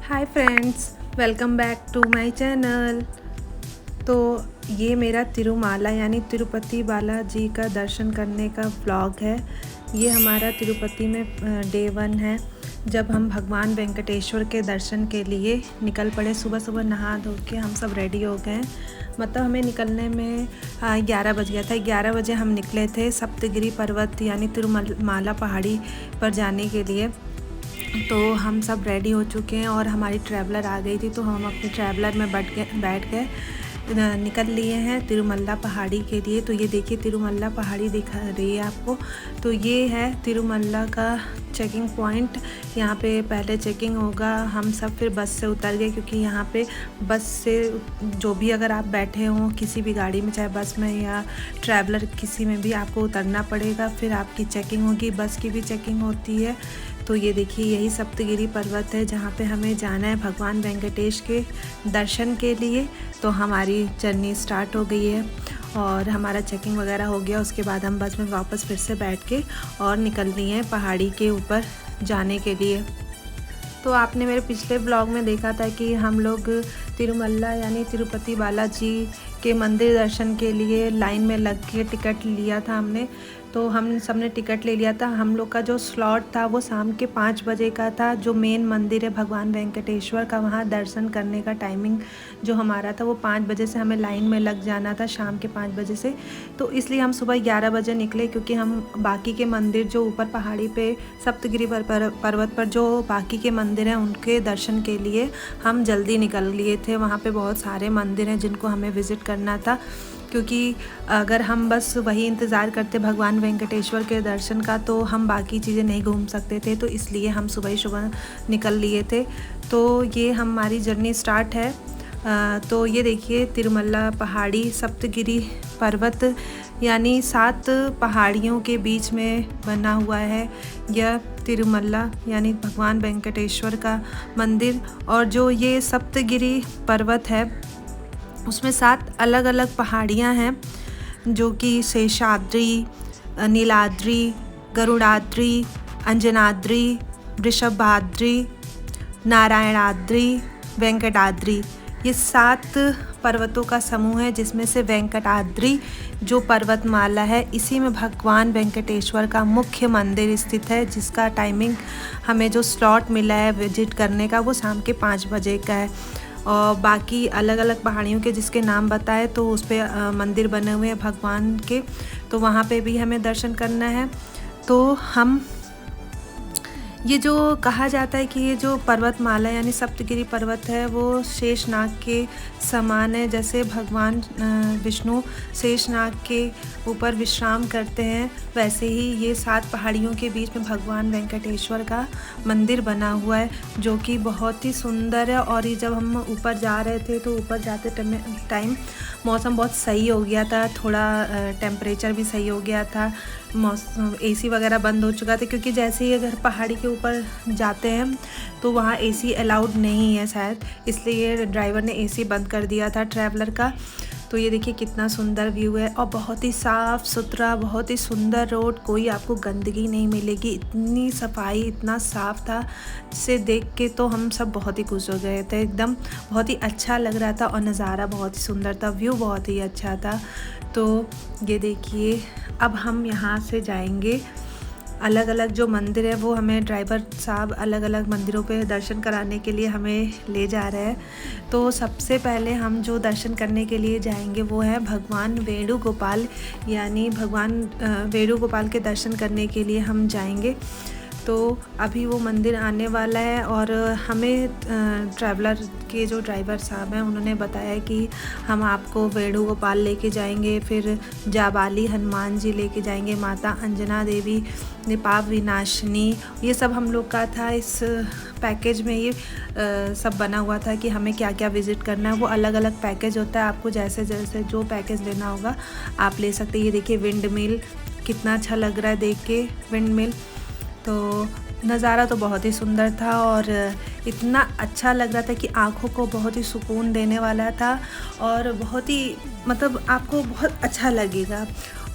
Hi friends, welcome back to my channel. तो ये मेरा तिरुमाला यानी तिरुपति बालाजी का दर्शन करने का व्लॉग है। ये हमारा तिरुपति में डे 1 है, जब हम भगवान वेंकटेश्वर के दर्शन के लिए निकल पड़े। सुबह सुबह नहा धो के हम सब रेडी हो गए। मतलब हमें निकलने में 11 बज गया था। 11 बजे हम निकले थे सप्तगिरी पर्वत यानी तिरुमाला पहाड़ी पर जाने के लिए। तो हम सब रेडी हो चुके हैं और हमारी ट्रैवलर आ गई थी, तो हम अपने ट्रैवलर में बैठ गए निकल लिए हैं तिरुमल्ला पहाड़ी के लिए। तो ये देखिए तिरुमल्ला पहाड़ी दिखा रही है आपको। तो ये है तिरुमल्ला का चेकिंग पॉइंट। यहाँ पे पहले चेकिंग होगा। हम सब फिर बस से उतर गए, क्योंकि यहाँ पे बस से जो भी अगर आप बैठे हों किसी भी गाड़ी में, चाहे बस में या ट्रैवलर किसी में भी, आपको उतरना पड़ेगा। फिर आपकी चेकिंग होगी, बस की भी चेकिंग होती है। तो ये देखिए यही सप्तगिरी पर्वत है जहाँ पे हमें जाना है भगवान वेंकटेश के दर्शन के लिए। तो हमारी जर्नी स्टार्ट हो गई है और हमारा चेकिंग वगैरह हो गया। उसके बाद हम बस में वापस फिर से बैठ के और निकल रही हैं पहाड़ी के ऊपर जाने के लिए। तो आपने मेरे पिछले ब्लॉग में देखा था कि हम लोग तिरुमल्ला यानी तिरुपति बालाजी के मंदिर दर्शन के लिए लाइन में लग के टिकट लिया था हमने। तो हम सब ने टिकट ले लिया था। हम लोग का जो स्लॉट था वो शाम के 5 बजे का था। जो मेन मंदिर है भगवान वेंकटेश्वर का, वहाँ दर्शन करने का टाइमिंग जो हमारा था वो 5 बजे से हमें लाइन में लग जाना था, शाम के 5 बजे से। तो इसलिए हम सुबह 11 बजे निकले, क्योंकि हम बाकी के मंदिर जो ऊपर पहाड़ी पे सप्तगिरी पर्वत पर जो बाकी के मंदिर हैं उनके दर्शन के लिए हम जल्दी निकल लिए थे। वहाँ पे बहुत सारे मंदिर हैं जिनको हमें विज़िट करना था, क्योंकि अगर हम बस वही इंतज़ार करते भगवान वेंकटेश्वर के दर्शन का तो हम बाकी चीज़ें नहीं घूम सकते थे। तो इसलिए हम सुबह ही सुबह निकल लिए थे। तो ये हमारी जर्नी स्टार्ट है। तो ये देखिए तिरुमल्ला पहाड़ी सप्तगिरी पर्वत यानी 7 पहाड़ियों के बीच में बना हुआ है यह तिरुमल्ला यानी भगवान वेंकटेश्वर का मंदिर। और जो ये सप्तगिरी पर्वत है उसमें 7 अलग अलग पहाड़ियाँ हैं, जो कि शेषाद्री, नीलाद्री, गरुड़ाद्री, अंजनाद्री, वृषभाद्री, नारायणाद्री, वेंकटाद्री। ये 7 पर्वतों का समूह है, जिसमें से वेंकटाद्री जो पर्वतमाला है इसी में भगवान वेंकटेश्वर का मुख्य मंदिर स्थित है, जिसका टाइमिंग हमें जो स्लॉट मिला है विजिट करने का वो शाम के 5 बजे का है। और बाकी अलग अलग पहाड़ियों के जिसके नाम बताए तो उस पर मंदिर बने हुए हैं भगवान के, तो वहाँ पे भी हमें दर्शन करना है। तो हम ये जो कहा जाता है कि ये जो पर्वतमाला यानी सप्तगिरी पर्वत है वो शेषनाग के समान है। जैसे भगवान विष्णु शेषनाग के ऊपर विश्राम करते हैं, वैसे ही ये 7 पहाड़ियों के बीच में भगवान वेंकटेश्वर का मंदिर बना हुआ है, जो कि बहुत ही सुंदर है। और ये जब हम ऊपर जा रहे थे तो ऊपर जाते टाइम मौसम बहुत सही हो गया था, थोड़ा टेम्परेचर भी सही हो गया था। मौसम एसी वगैरह बंद हो चुका था, क्योंकि जैसे ही अगर पहाड़ी के ऊपर जाते हैं तो वहाँ एसी अलाउड नहीं है शायद, इसलिए ड्राइवर ने एसी बंद कर दिया था ट्रैवलर का। तो ये देखिए कितना सुंदर व्यू है और बहुत ही साफ़ सुथरा, बहुत ही सुंदर रोड, कोई आपको गंदगी नहीं मिलेगी। इतनी सफाई, इतना साफ़ था जिसे देख के तो हम सब बहुत ही खुश हो गए थे। एकदम बहुत ही अच्छा लग रहा था और नज़ारा बहुत ही सुंदर था, व्यू बहुत ही अच्छा था। तो ये देखिए अब हम यहाँ से जाएंगे अलग अलग जो मंदिर है वो हमें ड्राइवर साहब अलग अलग मंदिरों पे दर्शन कराने के लिए हमें ले जा रहे हैं। तो सबसे पहले हम जो दर्शन करने के लिए जाएंगे वो है भगवान वेणुगोपाल यानी भगवान वेणुगोपाल के दर्शन करने के लिए हम जाएंगे। तो अभी वो मंदिर आने वाला है और हमें ट्रैवलर के जो ड्राइवर साहब हैं उन्होंने बताया कि हम आपको वेणुगोपाल लेके जाएंगे, फिर जाबाली हनुमान जी लेके जाएंगे, माता अंजना देवी, पाप विनाशिनी, ये सब हम लोग का था। इस पैकेज में ये सब बना हुआ था कि हमें क्या क्या विज़िट करना है। वो अलग अलग पैकेज होता है, आपको जैसे जैसे जो पैकेज लेना होगा आप ले सकते हैं। ये देखिए विंड मिल कितना अच्छा लग रहा है देख के, विंड मिल। तो नज़ारा तो बहुत ही सुंदर था और इतना अच्छा लग रहा था कि आँखों को बहुत ही सुकून देने वाला था और बहुत ही मतलब आपको बहुत अच्छा लगेगा।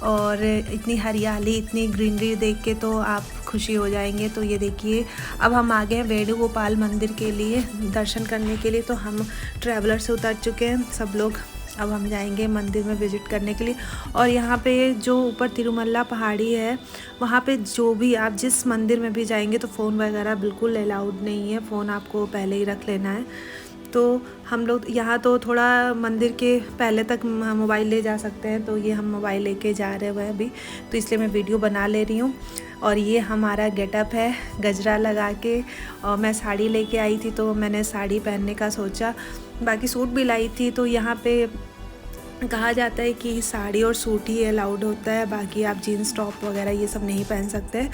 और इतनी हरियाली, इतनी ग्रीनरी देख के तो आप खुशी हो जाएंगे। तो ये देखिए अब हम आ गए हैं वेणुगोपाल मंदिर के लिए दर्शन करने के लिए। तो हम ट्रैवलर से उतर चुके हैं सब लोग, अब हम जाएंगे मंदिर में विज़िट करने के लिए। और यहाँ पे जो ऊपर तिरुमल्ला पहाड़ी है, वहाँ पे जो भी आप जिस मंदिर में भी जाएंगे तो फ़ोन वगैरह बिल्कुल अलाउड नहीं है, फ़ोन आपको पहले ही रख लेना है। तो हम लोग यहाँ तो थोड़ा मंदिर के पहले तक मोबाइल ले जा सकते हैं, तो ये हम मोबाइल लेके जा रहे हुए अभी, तो इसलिए मैं वीडियो बना ले रही हूँ। और ये हमारा गेटअप है गजरा लगा के, और मैं साड़ी लेके आई थी तो मैंने साड़ी पहनने का सोचा, बाकी सूट भी लाई थी। तो यहाँ पे कहा जाता है कि साड़ी और सूट ही अलाउड होता है, बाकी आप जीन्स टॉप वगैरह ये सब नहीं पहन सकते।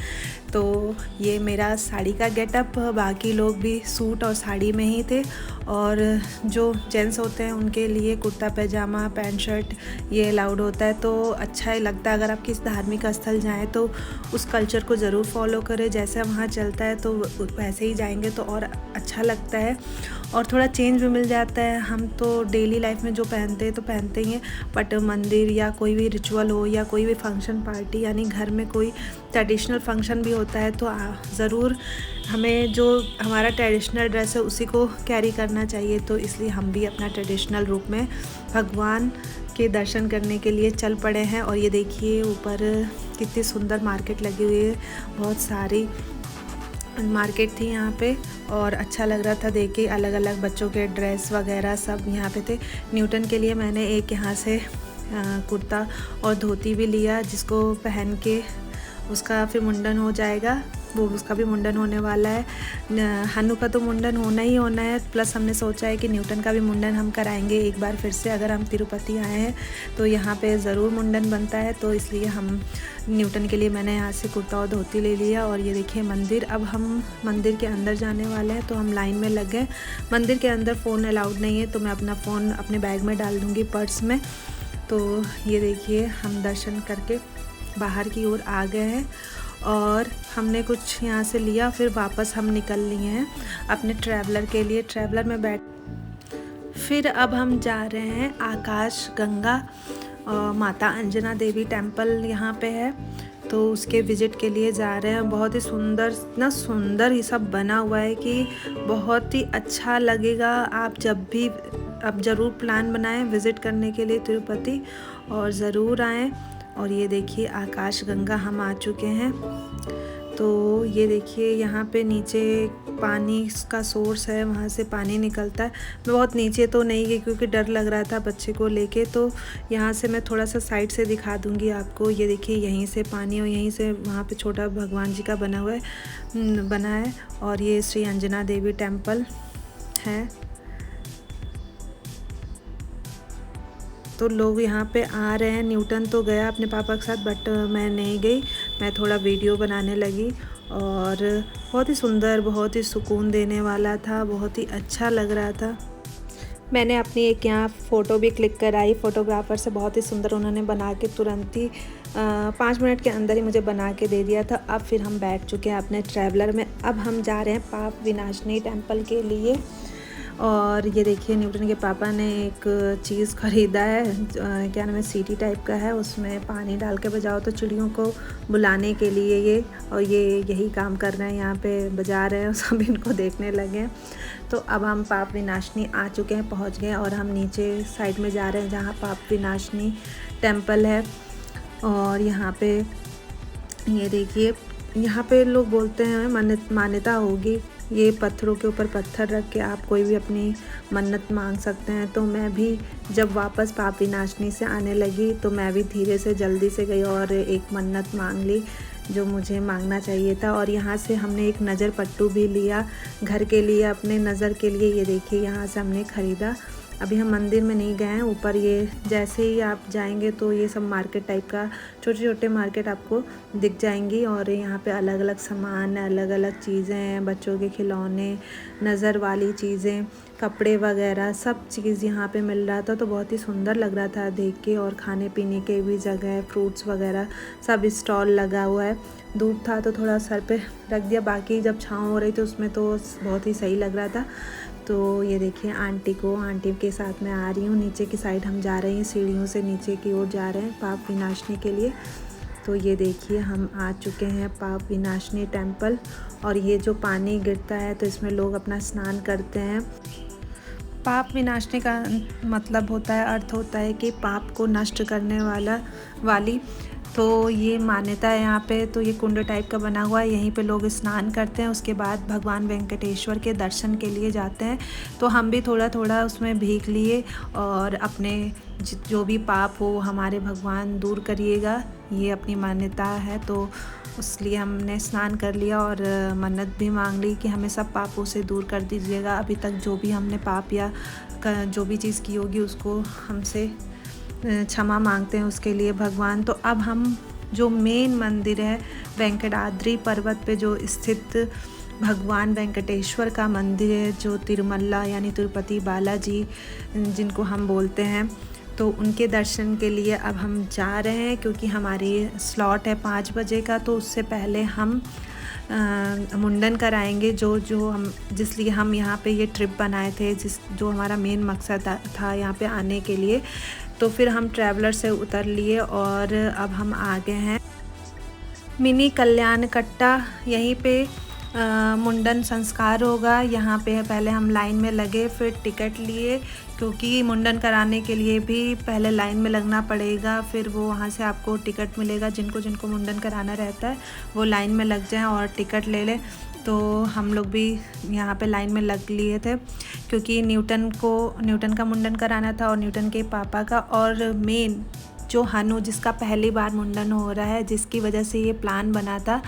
तो ये मेरा साड़ी का गेटअप, बाकी लोग भी सूट और साड़ी में ही थे। और जो जेंट्स होते हैं उनके लिए कुर्ता पैजामा पैंट शर्ट ये अलाउड होता है। तो अच्छा ही लगता है, अगर आप किसी धार्मिक स्थल जाएं तो उस कल्चर को ज़रूर फॉलो करें, जैसे वहाँ चलता है तो वैसे ही जाएंगे तो और अच्छा लगता है और थोड़ा चेंज भी मिल जाता है। हम तो डेली लाइफ में जो पहनते हैं तो पहनते ही हैं, बट मंदिर या कोई भी रिचुअल हो या कोई भी फंक्शन पार्टी यानी घर में कोई ट्रेडिशनल फंक्शन भी होता है तो ज़रूर हमें जो हमारा ट्रेडिशनल ड्रेस है उसी को कैरी करना चाहिए। तो इसलिए हम भी अपना ट्रेडिशनल रूप में भगवान के दर्शन करने के लिए चल पड़े हैं। और ये देखिए ऊपर कितनी सुंदर मार्केट लगी हुई है, बहुत सारी मार्केट थी यहाँ पे और अच्छा लग रहा था देख के। अलग अलग बच्चों के ड्रेस वगैरह सब यहाँ पे थे। न्यूटन के लिए मैंने एक यहाँ से कुर्ता और धोती भी लिया, जिसको पहन के उसका फिर मुंडन हो जाएगा, वो उसका भी मुंडन होने वाला है। हनु का तो मुंडन होना ही होना है, प्लस हमने सोचा है कि न्यूटन का भी मुंडन हम कराएंगे एक बार फिर से। अगर हम तिरुपति आए हैं तो यहाँ पे ज़रूर मुंडन बनता है, तो इसलिए हम न्यूटन के लिए मैंने यहाँ से कुर्ता और धोती ले लिया। और ये देखिए मंदिर, अब हम मंदिर के अंदर जाने वाले हैं तो हम लाइन में लग गए। मंदिर के अंदर फ़ोन अलाउड नहीं है, तो मैं अपना फ़ोन अपने बैग में डाल दूँगी, पर्स में। तो ये देखिए हम दर्शन करके बाहर की ओर आ गए हैं और हमने कुछ यहाँ से लिया, फिर वापस हम निकल लिए हैं अपने ट्रैवलर के लिए। ट्रैवलर में बैठ फिर अब हम जा रहे हैं आकाश गंगा, माता अंजना देवी टेम्पल यहाँ पे है, तो उसके विज़िट के लिए जा रहे हैं। बहुत ही सुंदर, इतना सुंदर ही सब बना हुआ है कि बहुत ही अच्छा लगेगा। आप जब भी अब ज़रूर प्लान बनाएं विज़िट करने के लिए तिरुपति और ज़रूर आएँ। और ये देखिए आकाश गंगा हम आ चुके हैं। तो ये देखिए यहाँ पे नीचे पानी का सोर्स है, वहाँ से पानी निकलता है। मैं बहुत नीचे तो नहीं गई क्योंकि डर लग रहा था बच्चे को लेके, तो यहाँ से मैं थोड़ा सा साइड से दिखा दूँगी आपको। ये देखिए यहीं से पानी और यहीं से वहाँ पे छोटा भगवान जी का बना है। और ये श्री अंजना देवी टेम्पल है। तो लोग यहाँ पे आ रहे हैं। न्यूटन तो गया अपने पापा के साथ, बट मैं नहीं गई, मैं थोड़ा वीडियो बनाने लगी। और बहुत ही सुंदर, बहुत ही सुकून देने वाला था, बहुत ही अच्छा लग रहा था। मैंने अपनी एक यहाँ फ़ोटो भी क्लिक कराई फोटोग्राफ़र से, बहुत ही सुंदर उन्होंने बना के तुरंत ही 5 मिनट के अंदर ही मुझे बना के दे दिया था। अब फिर हम बैठ चुके हैं अपने ट्रैवलर में। अब हम जा रहे हैं पाप विनाशिनी टेम्पल के लिए। और ये देखिए न्यूटन के पापा ने एक चीज़ ख़रीदा है, क्या नाम है, सीटी टाइप का है, उसमें पानी डाल के बजाओ तो चिड़ियों को बुलाने के लिए ये, और ये यही काम कर रहे हैं, यहाँ पे बजा रहे हैं, सब इनको देखने लगे हैं। तो अब हम पाप विनाशिनी आ चुके हैं, पहुँच गए, और हम नीचे साइड में जा रहे हैं जहाँ पाप विनाशिनी टेम्पल है। और यहाँ पे ये देखिए, यहाँ पे लोग बोलते हैं मान्यता होगी, ये पत्थरों के ऊपर पत्थर रख के आप कोई भी अपनी मन्नत मांग सकते हैं। तो मैं भी जब वापस पाप विनाशिनी से आने लगी तो मैं भी धीरे से जल्दी से गई और एक मन्नत मांग ली जो मुझे मांगना चाहिए था। और यहाँ से हमने एक नज़र पट्टू भी लिया घर के लिए, अपने नज़र के लिए। ये देखिए यहाँ से हमने ख़रीदा। अभी हम मंदिर में नहीं गए हैं, ऊपर ये जैसे ही आप जाएंगे तो ये सब मार्केट टाइप का, छोटे छोटे मार्केट आपको दिख जाएंगी। और यहाँ पे अलग अलग सामान, अलग अलग चीज़ें हैं, बच्चों के खिलौने, नज़र वाली चीज़ें, कपड़े वगैरह सब चीज़ यहाँ पे मिल रहा था। तो बहुत ही सुंदर लग रहा था देख के। और खाने पीने के भी जगह, फ्रूट्स वगैरह सब स्टॉल लगा हुआ है। धूप था तो थोड़ा सर पे रख दिया, बाकी जब छाँव हो रही थी उसमें तो बहुत ही सही लग रहा था। तो ये देखिए आंटी के साथ मैं आ रही हूँ। नीचे की साइड हम जा रहे हैं, सीढ़ियों से नीचे की ओर जा रहे हैं पाप विनाशनी के लिए। तो ये देखिए हम आ चुके हैं पाप विनाशनी टेम्पल। और ये जो पानी गिरता है तो इसमें लोग अपना स्नान करते हैं। पाप विनाशनी का मतलब होता है, अर्थ होता है कि पाप को नष्ट करने वाली। तो ये मान्यता है यहाँ पे। तो ये कुंड टाइप का बना हुआ है, यहीं पे लोग स्नान करते हैं। उसके बाद भगवान वेंकटेश्वर के दर्शन के लिए जाते हैं। तो हम भी थोड़ा थोड़ा उसमें भीग लिए और अपने जो भी पाप हो हमारे भगवान दूर करिएगा, ये अपनी मान्यता है। तो इसलिए हमने स्नान कर लिया और मन्नत भी मांग ली कि हमें सब पापों से दूर कर दीजिएगा। अभी तक जो भी हमने पाप या जो भी चीज़ की होगी उसको हमसे क्षमा मांगते हैं उसके लिए भगवान। तो अब हम जो मेन मंदिर है वेंकटाद्रि पर्वत पे जो स्थित भगवान वेंकटेश्वर का मंदिर है, जो तिरुमला यानी तिरुपति बालाजी जिनको हम बोलते हैं, तो उनके दर्शन के लिए अब हम जा रहे हैं। क्योंकि हमारी स्लॉट है 5 बजे का, तो उससे पहले हम मुंडन कराएंगे जो हम जिसलिए हम यहाँ पे ये ट्रिप बनाए थे, जो हमारा मेन मकसद था यहाँ पे आने के लिए। तो फिर हम ट्रैवलर से उतर लिए और अब हम आ गए हैं मिनी कल्याण कट्टा। यहीं पे मुंडन संस्कार होगा। यहाँ पे पहले हम लाइन में लगे, फिर टिकट लिए, क्योंकि मुंडन कराने के लिए भी पहले लाइन में लगना पड़ेगा। फिर वो वहाँ से आपको टिकट मिलेगा। जिनको मुंडन कराना रहता है वो लाइन में लग जाएं और टिकट ले लें। तो हम लोग भी यहाँ पे लाइन में लग लिए थे, क्योंकि न्यूटन का मुंडन कराना था और न्यूटन के पापा का, और मेन जो हनु जिसका पहली बार मुंडन हो रहा है, जिसकी वजह से ये प्लान बना था,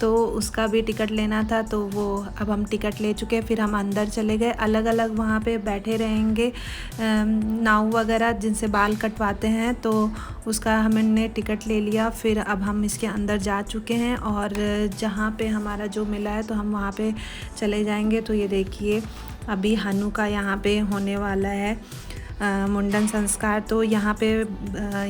तो उसका भी टिकट लेना था। तो वो अब हम टिकट ले चुके हैं। फिर हम अंदर चले गए। अलग अलग वहाँ पे बैठे रहेंगे नाव वगैरह जिनसे बाल कटवाते हैं, तो उसका हमने टिकट ले लिया। फिर अब हम इसके अंदर जा चुके हैं और जहाँ पे हमारा जो मिला है तो हम वहाँ पे चले जाएंगे। तो ये देखिए अभी हनु का यहाँ पे होने वाला है मुंडन संस्कार। तो यहाँ पे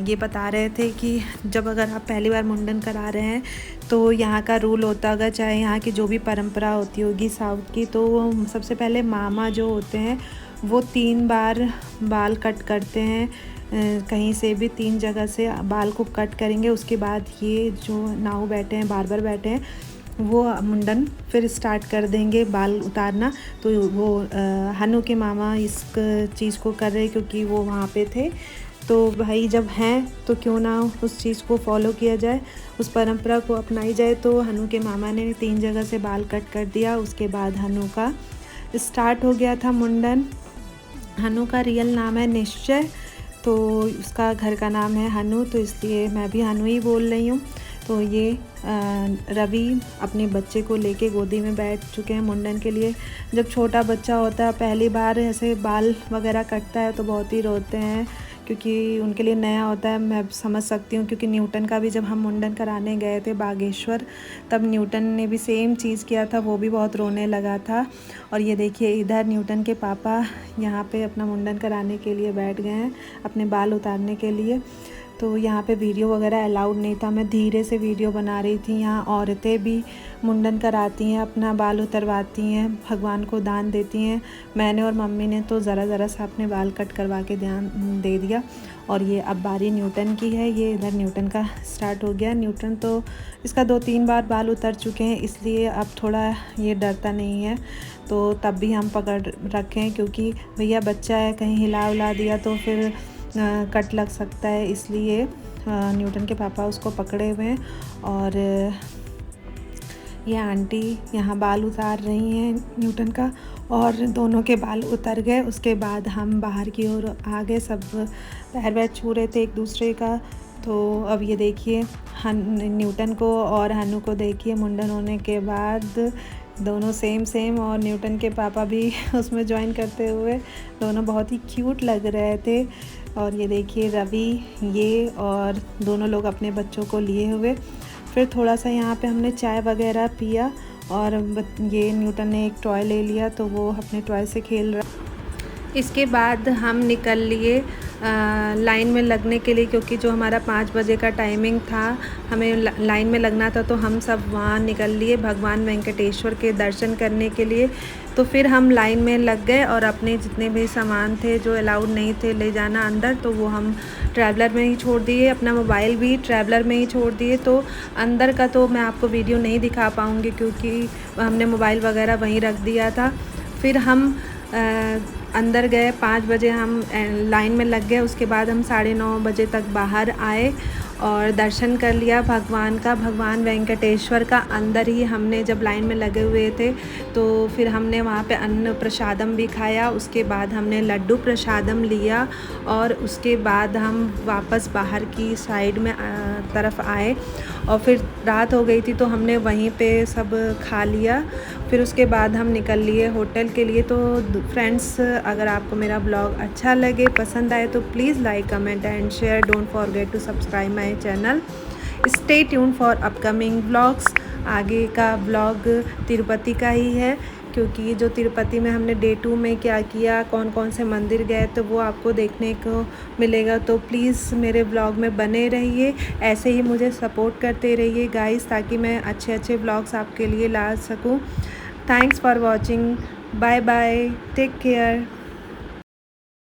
ये बता रहे थे कि जब अगर आप पहली बार मुंडन करा रहे हैं तो यहाँ का रूल होता होगा, चाहे यहाँ की जो भी परंपरा होती होगी साउथ की, तो सबसे पहले मामा जो होते हैं वो 3 बार बाल कट करते हैं। कहीं से भी 3 जगह से बाल को कट करेंगे। उसके बाद ये जो नाव बैठे हैं, बार्बर बैठे हैं, वो मुंडन फिर स्टार्ट कर देंगे बाल उतारना। तो वो हनु के मामा इस चीज़ को कर रहे क्योंकि वो वहाँ पे थे। तो भाई जब हैं तो क्यों ना उस चीज़ को फॉलो किया जाए, उस परंपरा को अपनाई जाए। तो हनु के मामा ने 3 जगह से बाल कट कर दिया। उसके बाद हनु का स्टार्ट हो गया था मुंडन। हनु का रियल नाम है निश्चय, तो उसका घर का नाम है हनु, तो इसलिए मैं भी हनु ही बोल रही हूँ। तो ये रवि अपने बच्चे को लेके गोदी में बैठ चुके हैं मुंडन के लिए। जब छोटा बच्चा होता है पहली बार ऐसे बाल वगैरह कटता है तो बहुत ही रोते हैं, क्योंकि उनके लिए नया होता है। मैं समझ सकती हूँ, क्योंकि न्यूटन का भी जब हम मुंडन कराने गए थे बागेश्वर, तब न्यूटन ने भी सेम चीज़ किया था, वो भी बहुत रोने लगा था। और ये देखिए इधर न्यूटन के पापा यहाँ पे अपना मुंडन कराने के लिए बैठ गए हैं, अपने बाल उतारने के लिए। तो यहाँ पे वीडियो वगैरह अलाउड नहीं था, मैं धीरे से वीडियो बना रही थी। यहाँ औरतें भी मुंडन कराती हैं, अपना बाल उतरवाती हैं, भगवान को दान देती हैं। मैंने और मम्मी ने तो ज़रा सा अपने बाल कट करवा के ध्यान दे दिया। और ये अब बारी न्यूटन की है। ये इधर न्यूटन का स्टार्ट हो गया। न्यूटन तो इसका 2-3 बार बाल उतर चुके हैं, इसलिए अब थोड़ा ये डरता नहीं है। तो तब भी हम पकड़ रखें, क्योंकि भैया बच्चा है, कहीं हिला उला दिया तो फिर कट लग सकता है, इसलिए न्यूटन के पापा उसको पकड़े हुए हैं। और ये आंटी यहाँ बाल उतार रही हैं न्यूटन का, और दोनों के बाल उतर गए। उसके बाद हम बाहर की ओर आ गए, सब पैर वैर छू रहे थे एक दूसरे का। तो अब ये देखिए न्यूटन को और हनु को देखिए मुंडन होने के बाद दोनों सेम और न्यूटन के पापा भी उसमें ज्वाइन करते हुए, दोनों बहुत ही क्यूट लग रहे थे। और ये देखिए रवि ये और दोनों लोग अपने बच्चों को लिए हुए। फिर थोड़ा सा यहाँ पे हमने चाय वगैरह पिया, और ये न्यूटन ने एक टॉय ले लिया तो वो अपने टॉय से खेल रहा। इसके बाद हम निकल लिए लाइन में लगने के लिए, क्योंकि जो हमारा 5 बजे का टाइमिंग था, हमें लाइन में लगना था। तो हम सब वहाँ निकल लिए भगवान वेंकटेश्वर के दर्शन करने के लिए। तो फिर हम लाइन में लग गए और अपने जितने भी सामान थे जो अलाउड नहीं थे ले जाना अंदर, तो वो हम ट्रैवलर में ही छोड़ दिए। अपना मोबाइल भी ट्रैवलर में ही छोड़ दिए। तो अंदर का तो मैं आपको वीडियो नहीं दिखा पाऊँगी क्योंकि हमने मोबाइल वगैरह वहीं रख दिया था। फिर हम अंदर गए, 5 बजे हम लाइन में लग गए। उसके बाद हम 9:30 बजे तक बाहर आए और दर्शन कर लिया भगवान का, भगवान वेंकटेश्वर का। अंदर ही हमने जब लाइन में लगे हुए थे तो फिर हमने वहाँ पे अन्न प्रसादम भी खाया। उसके बाद हमने लड्डू प्रसादम लिया और उसके बाद हम वापस बाहर की साइड में तरफ आए और फिर रात हो गई थी तो हमने वहीं पे सब खा लिया। फिर उसके बाद हम निकल लिए होटल के लिए। तो फ्रेंड्स, अगर आपको मेरा ब्लॉग अच्छा लगे, पसंद आए तो please like, comment and share. Don't forget to subscribe my channel. Stay tune for upcoming blogs. आगे का ब्लॉग तिरुपति का ही है क्योंकि जो तिरुपति में हमने डे 2 में क्या किया, कौन कौन से मंदिर गए, तो वो आपको देखने को मिलेगा। तो प्लीज़ मेरे ब्लॉग में बने रहिए, ऐसे ही मुझे सपोर्ट करते रहिए गाइस, ताकि मैं अच्छे अच्छे ब्लॉग्स आपके लिए ला सकूं। Thanks for watching. Bye bye, take care.